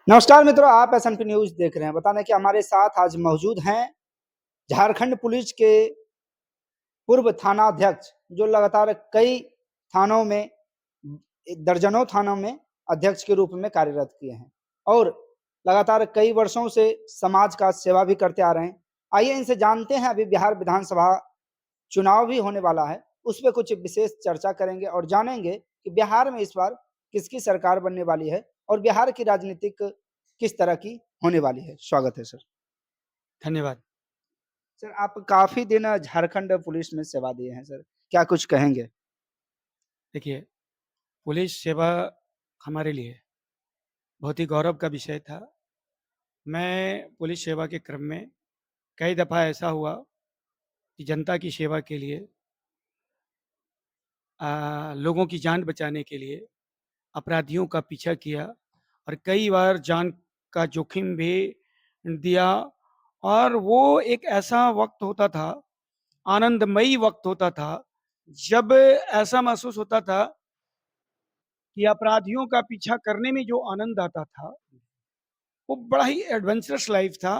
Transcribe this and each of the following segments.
नमस्कार मित्रों, आप एसएनपी न्यूज देख रहे हैं। बताने कि हमारे साथ आज मौजूद हैं झारखंड पुलिस के पूर्व थाना अध्यक्ष, जो लगातार कई थानों में, दर्जनों थानों में अध्यक्ष के रूप में कार्यरत किए हैं और लगातार कई वर्षों से समाज का सेवा भी करते आ रहे हैं। आइए इनसे जानते हैं, अभी बिहार विधानसभा चुनाव भी होने वाला है, उस पर कुछ विशेष चर्चा करेंगे और जानेंगे कि बिहार में इस बार किसकी सरकार बनने वाली है और बिहार की राजनीतिक किस तरह की होने वाली है। स्वागत है सर। धन्यवाद। सर, आप काफी दिन झारखंड पुलिस में सेवा दिए हैं सर, क्या कुछ कहेंगे? देखिए, पुलिस सेवा हमारे लिए बहुत ही गौरव का विषय था। मैं पुलिस सेवा के क्रम में कई दफ़ा ऐसा हुआ कि जनता की सेवा के लिए लोगों की जान बचाने के लिए अपराधियों का पीछा किया और कई बार जान का जोखिम भी दिया। और वो एक ऐसा वक्त होता था, आनंदमयी वक्त होता था, जब ऐसा महसूस होता था कि अपराधियों का पीछा करने में जो आनंद आता था वो बड़ा ही एडवेंचरस लाइफ था।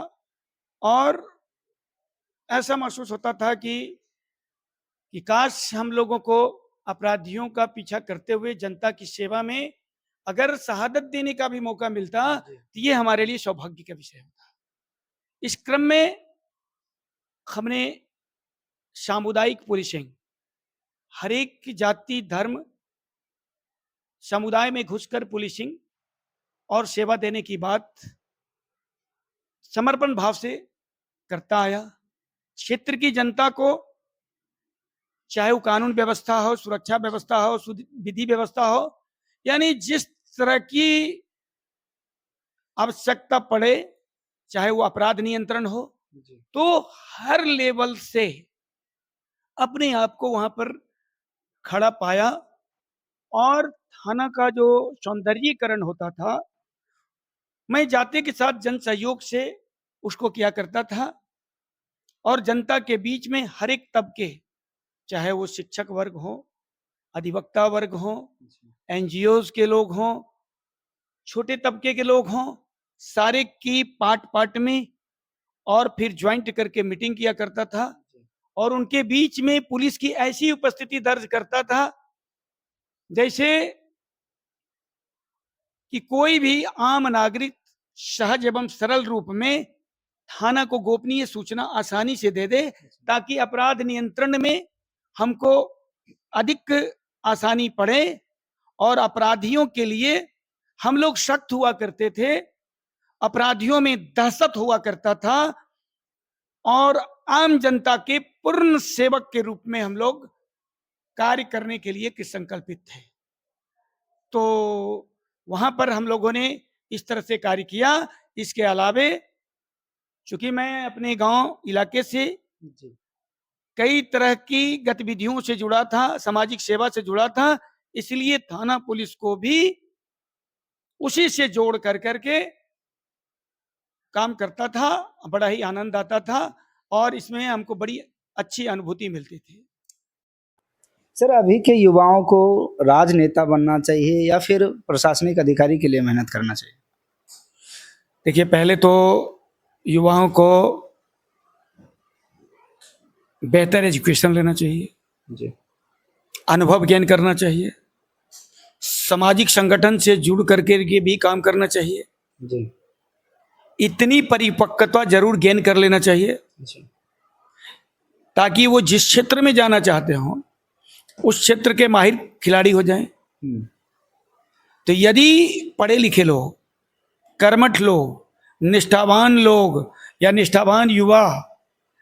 और ऐसा महसूस होता था कि काश हम लोगों को अपराधियों का पीछा करते हुए जनता की सेवा में अगर शहादत देने का भी मौका मिलता तो ये हमारे लिए सौभाग्य का विषय होता। इस क्रम में हमने सामुदायिक पुलिसिंग, हर एक की जाति धर्म समुदाय में घुसकर पुलिसिंग और सेवा देने की बात समर्पण भाव से करता आया। क्षेत्र की जनता को, चाहे वो कानून व्यवस्था हो, सुरक्षा व्यवस्था हो, विधि व्यवस्था हो, यानी जिस तरह की आवश्यकता पड़े, चाहे वो अपराध नियंत्रण हो, तो हर लेवल से अपने आप को वहां पर खड़ा पाया। और थाना का जो सौंदर्यीकरण होता था, मैं जाति के साथ जन सहयोग से उसको किया करता था। और जनता के बीच में हर एक तबके, चाहे वो शिक्षक वर्ग हो, अधिवक्ता वर्ग हो, एनजीओज के लोग हों, छोटे तबके के लोग हों, सारे की पार्ट पार्ट में और फिर ज्वाइंट करके मीटिंग किया करता था और उनके बीच में पुलिस की ऐसी उपस्थिति दर्ज करता था जैसे कि कोई भी आम नागरिक सहज एवं सरल रूप में थाना को गोपनीय सूचना आसानी से दे दे, ताकि अपराध नियंत्रण में हमको अधिक आसानी पड़े और अपराधियों के लिए हम लोग सख्त हुआ करते थे, अपराधियों में दहशत हुआ करता था और आम जनता के पूर्ण सेवक के रूप में हम लोग कार्य करने के लिए संकल्पित थे। तो वहां पर हम लोगों ने इस तरह से कार्य किया। इसके अलावे चूंकि मैं अपने गांव इलाके से कई तरह की गतिविधियों से जुड़ा था, सामाजिक सेवा से जुड़ा था, इसलिए थाना पुलिस को भी उसी से जोड़ कर करके काम करता था। बड़ा ही आनंद आता था और इसमें हमको बड़ी अच्छी अनुभूति मिलती थी। सर, अभी के युवाओं को राजनेता बनना चाहिए या फिर प्रशासनिक अधिकारी के लिए मेहनत करना चाहिए? देखिए, पहले तो युवाओं को बेहतर एजुकेशन लेना चाहिए जी, अनुभव गेन करना चाहिए, सामाजिक संगठन से जुड़ करके के भी काम करना चाहिए जी, इतनी परिपक्वता जरूर गेन कर लेना चाहिए जी, ताकि वो जिस क्षेत्र में जाना चाहते हो उस क्षेत्र के माहिर खिलाड़ी हो जाएं। तो यदि पढ़े लिखे लोग, कर्मठ लोग, निष्ठावान लोग या निष्ठावान युवा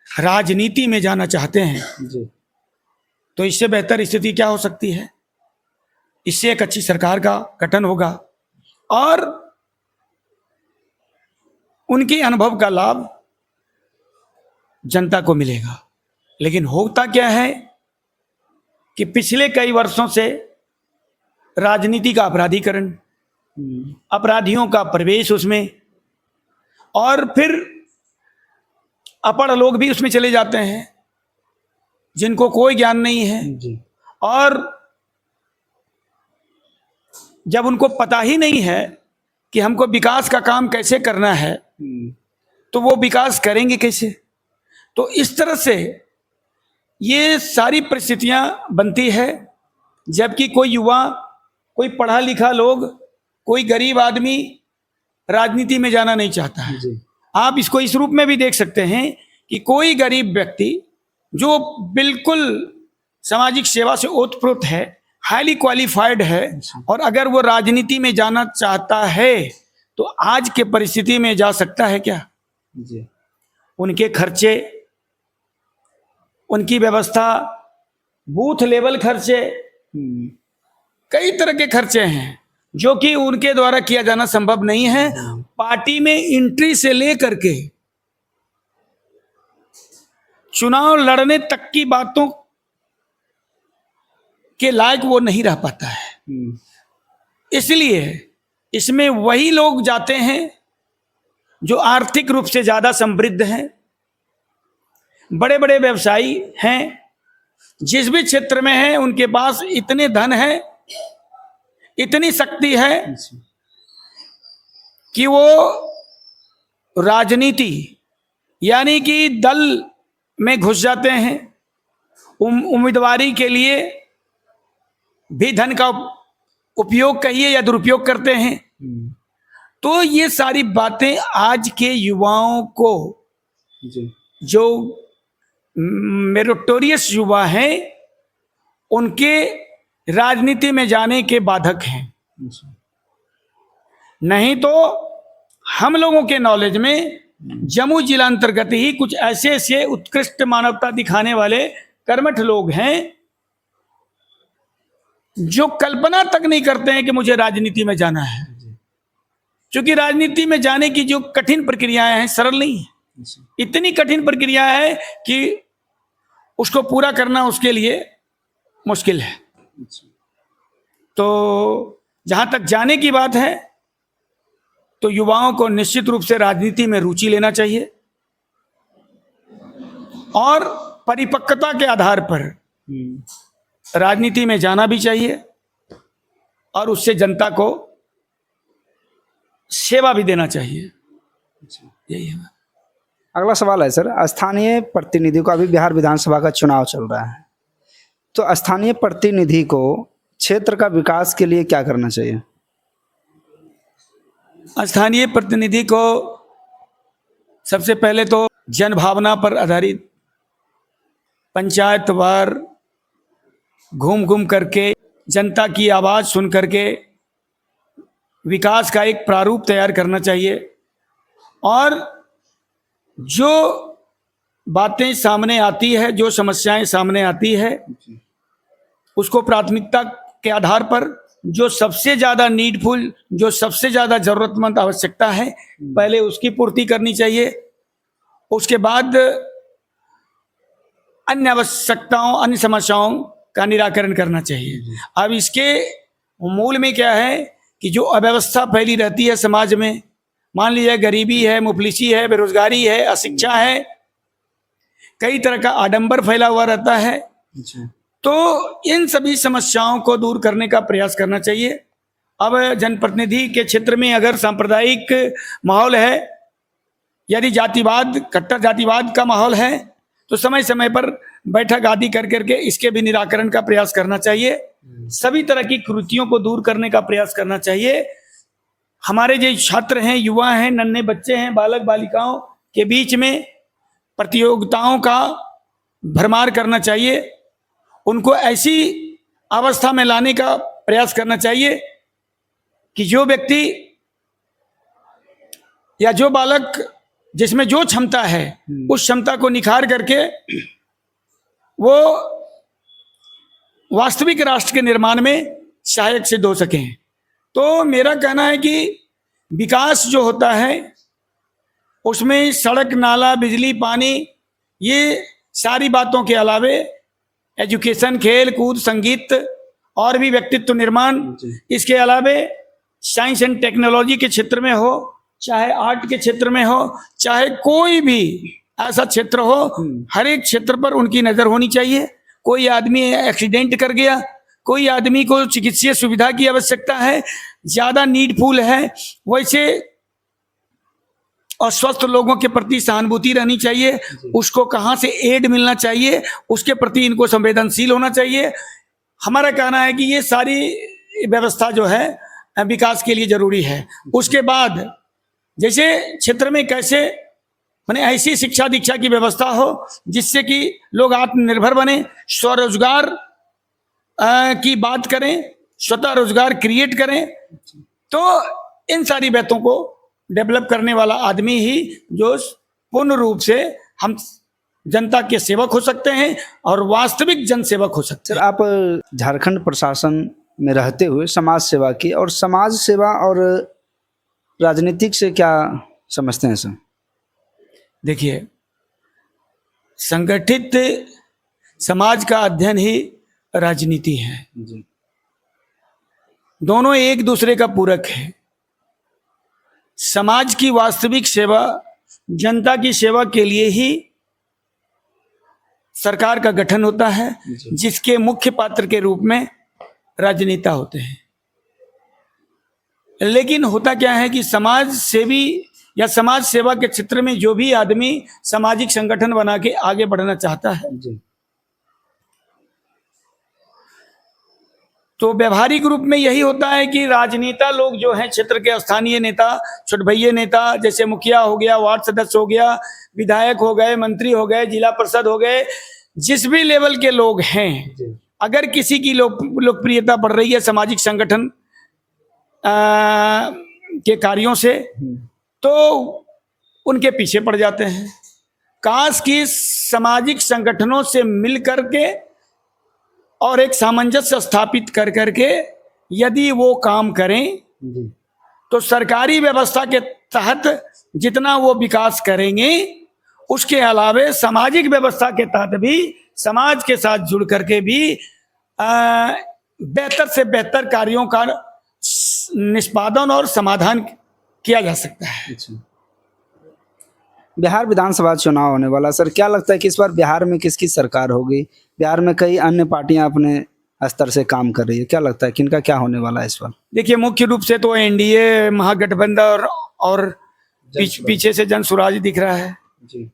राजनीति में जाना चाहते हैं जी, तो इससे बेहतर स्थिति क्या हो सकती है? इससे एक अच्छी सरकार का गठन होगा और उनके अनुभव का लाभ जनता को मिलेगा। लेकिन होता क्या है कि पिछले कई वर्षों से राजनीति का अपराधीकरण, अपराधियों का प्रवेश उसमें, और फिर अपढ़ लोग भी उसमें चले जाते हैं जिनको कोई ज्ञान नहीं है जी, और जब उनको पता ही नहीं है कि हमको विकास का काम कैसे करना है, तो वो विकास करेंगे कैसे? तो इस तरह से ये सारी परिस्थितियां बनती है, जबकि कोई युवा, कोई पढ़ा लिखा लोग, कोई गरीब आदमी राजनीति में जाना नहीं चाहता है। आप इसको इस रूप में भी देख सकते हैं कि कोई गरीब व्यक्ति जो बिल्कुल सामाजिक सेवा से ओतप्रोत है, हाईली क्वालिफाइड है, और अगर वो राजनीति में जाना चाहता है तो आज के परिस्थिति में जा सकता है क्या? उनके खर्चे, उनकी व्यवस्था, बूथ लेवल खर्चे, कई तरह के खर्चे हैं जो कि उनके द्वारा किया जाना संभव नहीं है। पार्टी में एंट्री से लेकर के चुनाव लड़ने तक की बातों के लायक वो नहीं रह पाता है। इसलिए इसमें वही लोग जाते हैं जो आर्थिक रूप से ज्यादा समृद्ध हैं, बड़े बड़े व्यवसायी हैं, जिस भी क्षेत्र में हैं उनके पास इतने धन है, इतनी शक्ति है कि वो राजनीति यानी कि दल में घुस जाते हैं, उम्मीदवारी के लिए भी धन का उपयोग कहिए या दुरुपयोग करते हैं। तो ये सारी बातें आज के युवाओं को, जो मेरिटोरियस युवा हैं, उनके राजनीति में जाने के बाधक हैं। नहीं तो हम लोगों के नॉलेज में जम्मू जिला अंतर्गत ही कुछ ऐसे ऐसे उत्कृष्ट मानवता दिखाने वाले कर्मठ लोग हैं जो कल्पना तक नहीं करते हैं कि मुझे राजनीति में जाना है, क्योंकि राजनीति में जाने की जो कठिन प्रक्रियाएं हैं सरल नहीं है। इतनी कठिन प्रक्रिया है कि उसको पूरा करना उसके लिए मुश्किल है। तो जहां तक जाने की बात है तो युवाओं को निश्चित रूप से राजनीति में रुचि लेना चाहिए और परिपक्वता के आधार पर राजनीति में जाना भी चाहिए और उससे जनता को सेवा भी देना चाहिए। यही है। अगला सवाल है सर, स्थानीय प्रतिनिधि को, अभी बिहार विधानसभा का चुनाव चल रहा है, तो स्थानीय प्रतिनिधि को क्षेत्र का विकास के लिए क्या करना चाहिए? स्थानीय प्रतिनिधि को सबसे पहले तो जनभावना पर आधारित पंचायतवार घूम घूम करके जनता की आवाज़ सुन करके विकास का एक प्रारूप तैयार करना चाहिए और जो बातें सामने आती है, जो समस्याएं सामने आती है, उसको प्राथमिकता के आधार पर जो सबसे ज़्यादा नीडफुल, जो सबसे ज़्यादा ज़रूरतमंद आवश्यकता है, पहले उसकी पूर्ति करनी चाहिए। उसके बाद अन्य आवश्यकताओं, अन्य समस्याओं का निराकरण करना चाहिए। अब इसके मूल में क्या है कि जो अव्यवस्था फैली रहती है समाज में, मान लीजिए गरीबी है, मुफलिसी है, बेरोजगारी है, अशिक्षा है, कई तरह का आडंबर फैला हुआ रहता है, तो इन सभी समस्याओं को दूर करने का प्रयास करना चाहिए। अब जनप्रतिनिधि के क्षेत्र में अगर सांप्रदायिक माहौल है, यदि जातिवाद, कट्टर जातिवाद का माहौल है, तो समय समय पर बैठक आदि कर करके इसके भी निराकरण का प्रयास करना चाहिए। सभी तरह की कुरीतियों को दूर करने का प्रयास करना चाहिए। हमारे जो छात्र हैं, युवा हैं, नन्हे बच्चे हैं, बालक बालिकाओं के बीच में प्रतियोगिताओं का भरमार करना चाहिए। उनको ऐसी अवस्था में लाने का प्रयास करना चाहिए कि जो व्यक्ति या जो बालक जिसमें जो क्षमता है उस क्षमता को निखार करके वो वास्तविक राष्ट्र के निर्माण में सहायक सिद्ध हो सकें। तो मेरा कहना है कि विकास जो होता है उसमें सड़क, नाला, बिजली, पानी, ये सारी बातों के अलावे एजुकेशन, खेल कूद, संगीत और भी व्यक्तित्व निर्माण, इसके अलावे साइंस एंड टेक्नोलॉजी के क्षेत्र में हो, चाहे आर्ट के क्षेत्र में हो, चाहे कोई भी ऐसा क्षेत्र हो, हर एक क्षेत्र पर उनकी नज़र होनी चाहिए। कोई आदमी एक्सीडेंट कर गया, कोई आदमी को चिकित्सीय सुविधा की आवश्यकता है, ज्यादा नीडफुल है, वैसे और स्वस्थ लोगों के प्रति सहानुभूति रहनी चाहिए, उसको कहाँ से एड मिलना चाहिए उसके प्रति इनको संवेदनशील होना चाहिए। हमारा कहना है कि ये सारी व्यवस्था जो है विकास के लिए जरूरी है। उसके बाद जैसे क्षेत्र में कैसे माने ऐसी शिक्षा दीक्षा की व्यवस्था हो जिससे कि लोग आत्मनिर्भर बने, स्वरोजगार की बात करें, स्वतः रोजगार क्रिएट करें, तो इन सारी बातों को डेवलप करने वाला आदमी ही जो पूर्ण रूप से हम जनता के सेवक हो सकते हैं और वास्तविक जन सेवक हो सकते सर, हैं। आप झारखंड प्रशासन में रहते हुए समाज सेवा की, और समाज सेवा और राजनीतिक से क्या समझते हैं सर? देखिए, संगठित समाज का अध्ययन ही राजनीति है। जी दोनों एक दूसरे का पूरक है। समाज की वास्तविक सेवा, जनता की सेवा के लिए ही सरकार का गठन होता है, जिसके मुख्य पात्र के रूप में राजनेता होते हैं। लेकिन होता क्या है कि समाज सेवी या समाज सेवा के क्षेत्र में जो भी आदमी सामाजिक संगठन बना के आगे बढ़ना चाहता है, जी तो व्यवहारिक रूप में यही होता है कि राजनेता लोग जो हैं, क्षेत्र के स्थानीय नेता, छोटभैये नेता, जैसे मुखिया हो गया, वार्ड सदस्य हो गया, विधायक हो गए, मंत्री हो गए, जिला परिषद हो गए, जिस भी लेवल के लोग हैं, अगर किसी की लोकप्रियता बढ़ रही है सामाजिक संगठन के कार्यों से, तो उनके पीछे पड़ जाते हैं। काश कि सामाजिक संगठनों से मिल करके और एक सामंजस्य स्थापित कर करके यदि वो काम करें, तो सरकारी व्यवस्था के तहत जितना वो विकास करेंगे, उसके अलावे सामाजिक व्यवस्था के तहत भी समाज के साथ जुड़ करके भी बेहतर से बेहतर कार्यों का निष्पादन और समाधान किया जा सकता है। बिहार विधानसभा चुनाव होने वाला, सर क्या लगता है कि इस बार बिहार में किसकी सरकार होगी? बिहार में कई अन्य पार्टियां अपने स्तर से काम कर रही है, क्या लगता है किनका क्या होने वाला है इस बार? देखिए, मुख्य रूप से तो एनडीए महागठबंधन और पीछे से जन सुराज दिख रहा है। जी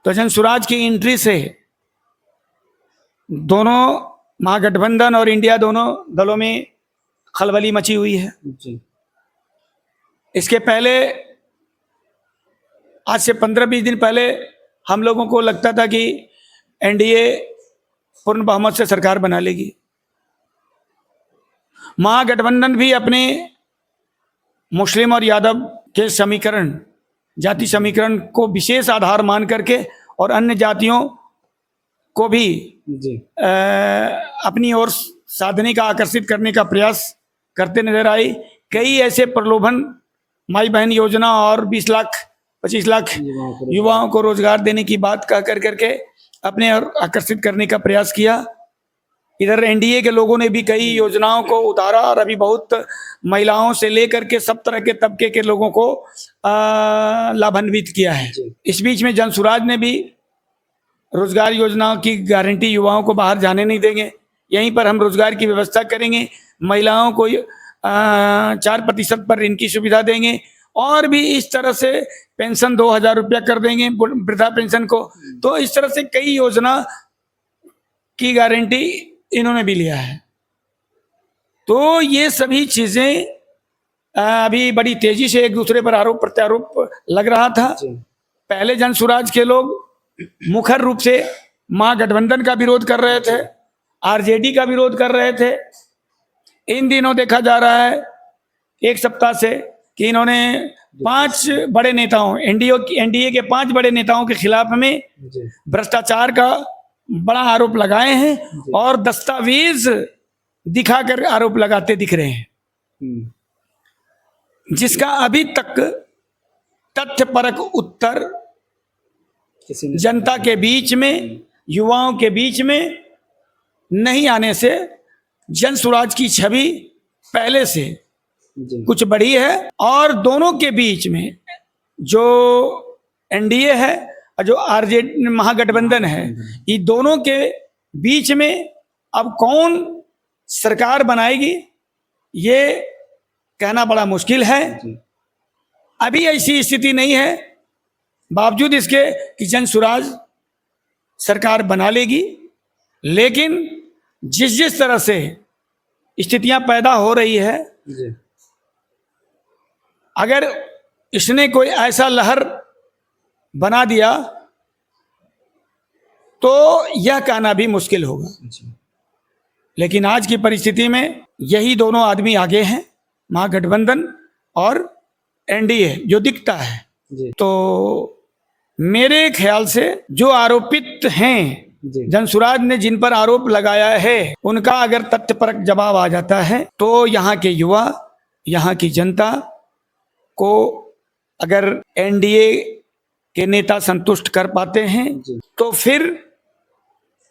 तो जन सुराज की एंट्री से दोनों महागठबंधन और इंडिया दोनों दलों में खलबली मची हुई है। जी इसके पहले आज से 15-20 दिन पहले हम लोगों को लगता था कि एनडीए पूर्ण बहुमत से सरकार बना लेगी। महागठबंधन भी अपने मुस्लिम और यादव के समीकरण, जाति समीकरण को विशेष आधार मान करके और अन्य जातियों को भी अपनी ओर साधने का, आकर्षित करने का प्रयास करते नजर आई। कई ऐसे प्रलोभन, माई बहन योजना और 20 लाख 25 लाख युवाओं को रोजगार देने की बात कह कर करके अपने और आकर्षित करने का प्रयास किया। इधर एनडीए के लोगों ने भी कई योजनाओं को उतारा और अभी बहुत महिलाओं से लेकर के सब तरह के तबके के लोगों को लाभान्वित किया है। इस बीच में जन सुराज ने भी रोजगार योजनाओं की गारंटी, युवाओं को बाहर जाने नहीं देंगे, यहीं पर हम रोजगार की व्यवस्था करेंगे, महिलाओं को 4% पर इनकी सुविधा देंगे और भी इस तरह से पेंशन 2000 रुपया कर देंगे वृद्धा पेंशन को। तो इस तरह से कई योजना की गारंटी इन्होंने भी लिया है। तो ये सभी चीजें अभी बड़ी तेजी से एक दूसरे पर आरोप प्रत्यारोप लग रहा था। पहले जन सुराज के लोग मुखर रूप से महागठबंधन का विरोध कर रहे थे, आरजेडी का विरोध कर रहे थे। इन दिनों देखा जा रहा है, एक सप्ताह से, कि इन्होंने 5 बड़े नेताओं, एनडीए के 5 बड़े नेताओं के खिलाफ में भ्रष्टाचार का बड़ा आरोप लगाए हैं और दस्तावेज दिखाकर आरोप लगाते दिख रहे हैं, जिसका अभी तक तथ्यपरक उत्तर जनता के बीच में, युवाओं के बीच में नहीं आने से जन सुराज की छवि पहले से कुछ बढ़ी है। और दोनों के बीच में जो एनडीए है और जो आरजेडी महागठबंधन है, ये दोनों के बीच में अब कौन सरकार बनाएगी, ये कहना बड़ा मुश्किल है। जी अभी ऐसी स्थिति नहीं है, बावजूद इसके कि जन सुराज सरकार बना लेगी, लेकिन जिस जिस तरह से स्थितियां पैदा हो रही है, जी अगर इसने कोई ऐसा लहर बना दिया तो यह कहना भी मुश्किल होगा। जी लेकिन आज की परिस्थिति में यही दोनों आदमी आगे हैं, महागठबंधन और एनडीए जो दिखता है। जी तो मेरे ख्याल से जो आरोपित हैं, जी जनसुराज ने जिन पर आरोप लगाया है, उनका अगर तथ्यपरक जवाब आ जाता है तो यहाँ के युवा, यहाँ की जनता को अगर एनडीए के नेता संतुष्ट कर पाते हैं जी तो फिर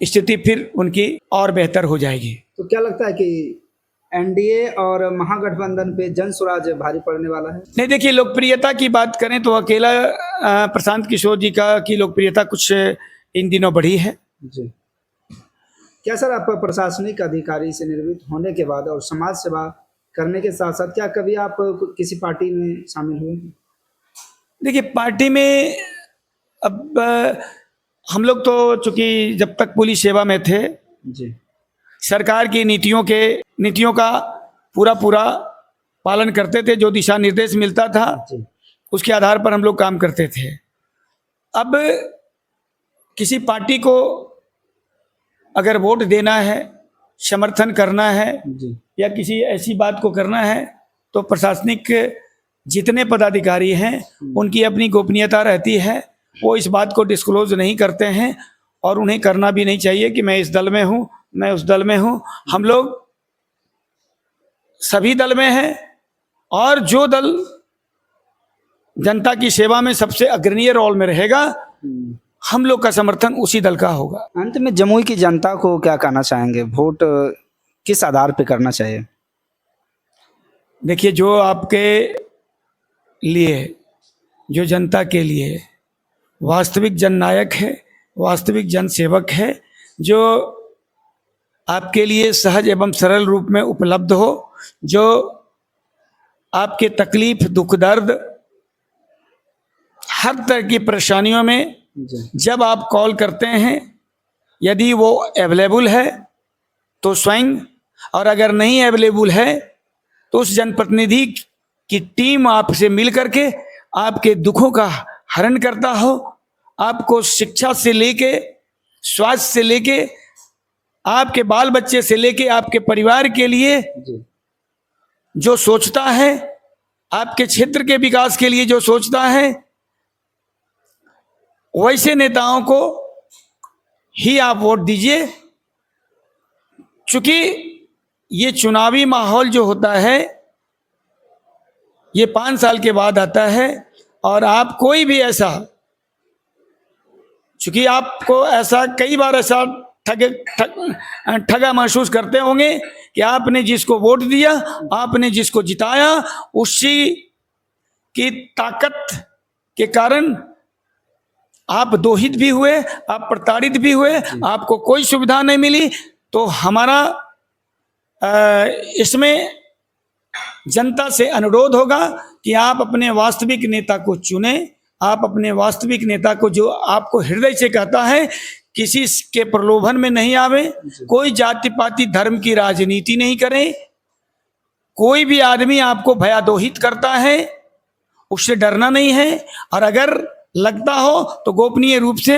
स्थिति फिर उनकी और बेहतर हो जाएगी। तो क्या लगता है कि एनडीए और महागठबंधन पे जन स्वराज भारी पड़ने वाला है? नहीं, देखिए, लोकप्रियता की बात करें तो अकेला प्रशांत किशोर जी का की लोकप्रियता कुछ इन दिनों बढ़ी है। जी क्या सर, आप प्रशासनिक अधिकारी से निर्मित होने के बाद और समाज सेवा करने के साथ साथ क्या कभी आप किसी पार्टी में शामिल हुए? देखिए, पार्टी में अब हम लोग तो चूंकि जब तक पुलिस सेवा में थे, जी सरकार की नीतियों का पूरा पालन करते थे। जो दिशा निर्देश मिलता था जी उसके आधार पर हम लोग काम करते थे। अब किसी पार्टी को अगर वोट देना है, समर्थन करना है जी या किसी ऐसी बात को करना है तो प्रशासनिक जितने पदाधिकारी हैं उनकी अपनी गोपनीयता रहती है। वो इस बात को डिस्क्लोज नहीं करते हैं और उन्हें करना भी नहीं चाहिए कि मैं इस दल में हूँ, मैं उस दल में हूँ। हम लोग सभी दल में हैं और जो दल जनता की सेवा में सबसे अग्रणीय रोल में रहेगा, हम लोग का समर्थन उसी दल का होगा। अंत में जमुई की जनता को क्या कहना चाहेंगे, वोट किस आधार पे करना चाहिए? देखिए, जो आपके लिए, जो जनता के लिए वास्तविक जननायक है, वास्तविक जनसेवक है, जो आपके लिए सहज एवं सरल रूप में उपलब्ध हो, जो आपके तकलीफ, दुख, दर्द, हर तरह की परेशानियों में जब आप कॉल करते हैं, यदि वो अवेलेबल है तो स्वयं, और अगर नहीं अवेलेबल है तो उस जनप्रतिनिधि की टीम आपसे मिल करके आपके दुखों का हरण करता हो। आपको शिक्षा से लेके, स्वास्थ्य से लेके, आपके बाल बच्चे से लेके, आपके परिवार के लिए जो सोचता है, आपके क्षेत्र के विकास के लिए जो सोचता है, वैसे नेताओं को ही आप वोट दीजिए। चूंकि ये चुनावी माहौल जो होता है ये 5 साल के बाद आता है और आप कोई भी ऐसा, चूंकि आपको ऐसा कई बार ऐसा ठगा महसूस करते होंगे कि आपने जिसको वोट दिया, आपने जिसको जिताया, उसी की ताकत के कारण आप दोहित भी हुए, आप प्रताड़ित भी हुए, आपको कोई सुविधा नहीं मिली। तो हमारा इसमें जनता से अनुरोध होगा कि आप अपने वास्तविक नेता को चुने। आप अपने वास्तविक नेता को, जो आपको हृदय से कहता है, किसी के प्रलोभन में नहीं आवे, कोई जाति पाति धर्म की राजनीति नहीं करें। कोई भी आदमी आपको भयादोहित करता है, उससे डरना नहीं है। और अगर लगता हो तो गोपनीय रूप से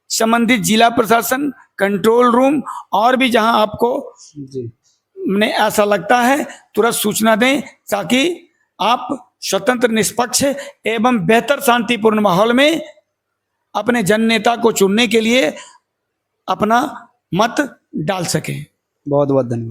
संबंधित जिला प्रशासन, कंट्रोल रूम और भी जहां आपको ने ऐसा लगता है तुरंत सूचना दें, ताकि आप स्वतंत्र, निष्पक्ष एवं बेहतर शांतिपूर्ण माहौल में अपने जन नेता को चुनने के लिए अपना मत डाल सकें। बहुत बहुत धन्यवाद।